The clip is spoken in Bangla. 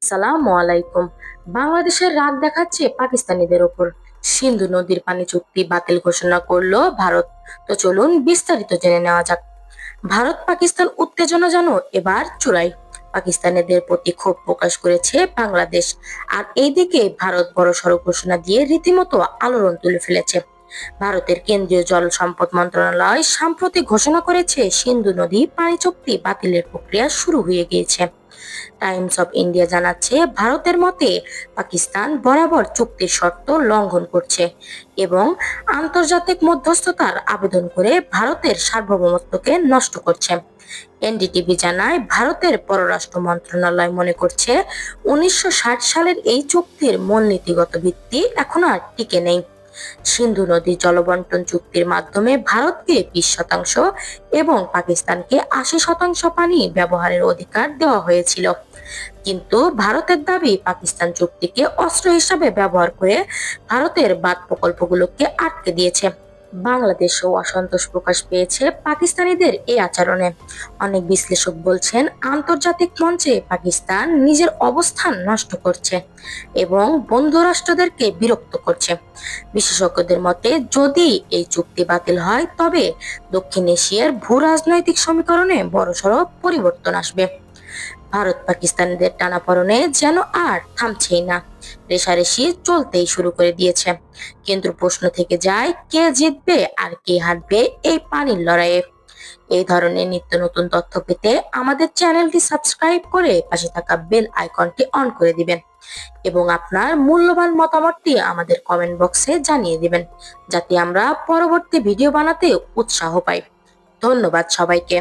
আসসালামু আলাইকুম। বাংলাদেশের রাগ দেখাচ্ছে পাকিস্তানিদের ওপর। সিন্ধু নদীর পানি চুক্তি বাতিল ঘোষণা করলো ভারত। তো চলুন বিস্তারিত জেনে নেওয়া যাক। ভারত পাকিস্তান উত্তেজনা যেন এবার চূড়ায়। পাকিস্তানিদের প্রতি ক্ষোভ প্রকাশ করেছে বাংলাদেশ। আর এইদিকে ভারত বড়সড় ঘোষণা দিয়ে রীতিমতো আলোড়ন তুলে ফেলেছে। ভারতের কেন্দ্রীয় জল সম্পদ মন্ত্রণালয় সাম্প্রতিক ঘোষণা করেছে সিন্ধু নদী পানি চুক্তি বাতিলের প্রক্রিয়া শুরু হয়ে গিয়েছে। টাইমস অফ ইন্ডিয়া জানাচ্ছে, ভারতের মতে পাকিস্তান বরাবর চুক্তির শর্ত লঙ্ঘন করছে এবং আন্তর্জাতিক মধ্যস্থতার আবেদন করে ভারতের সার্বভৌমত্বকে নষ্ট করছে। এনডিটিভি জানায়, ভারতের পররাষ্ট্র মন্ত্রণালয় মনে করছে 1960 সালের এই চুক্তির মূলনীতিগত ভিত্তি এখন আর টিকে নেই। সিন্ধু নদী জলবন্টন চুক্তির মাধ্যমে ভারতকে 20% এবং পাকিস্তানকে 80% পানি ব্যবহারের অধিকার দেওয়া হয়েছিল। কিন্তু ভারতের দাবি, পাকিস্তান চুক্তিকে অস্ত্র হিসাবে ব্যবহার করে ভারতের বাঁধ প্রকল্পগুলোকে আটকে দিয়েছে। বাংলাদেশও অসন্তোষ প্রকাশ পেয়েছে পাকিস্তানিদের এই আচরণে। অনেক বিশ্লেষক বলছেন, আন্তর্জাতিক মঞ্চে পাকিস্তান নিজের অবস্থান নষ্ট করছে এবং বন্ধু রাষ্ট্রদেরকে বিরক্ত করছে। বিশেষজ্ঞদের মতে, যদি এই চুক্তি বাতিল হয় তবে দক্ষিণ এশিয়ার ভূ রাজনৈতিক সমীকরণে বড়সড় পরিবর্তন আসবে। ভারত পাকিস্তানিদের টানাপোড়েনে যেন আর থামছেই না, রেষারেষি চলতেই শুরু করে দিয়েছে। কিন্তু প্রশ্ন থেকে যায়, কে জিতবে আর কে হারবে এই পানির লড়াইয়ে। এই ধরনের নিত্য নতুন তথ্য পেতে আমাদের চ্যানেলটি সাবস্ক্রাইব করে পাশে থাকা বেল আইকনটি অন করে দিবেন এবং আপনার মূল্যবান মতামতটি আমাদের কমেন্ট বক্সে জানিয়ে দিবেন, যাতে আমরা পরবর্তী ভিডিও বানাতে উৎসাহ পাই। ধন্যবাদ সবাইকে।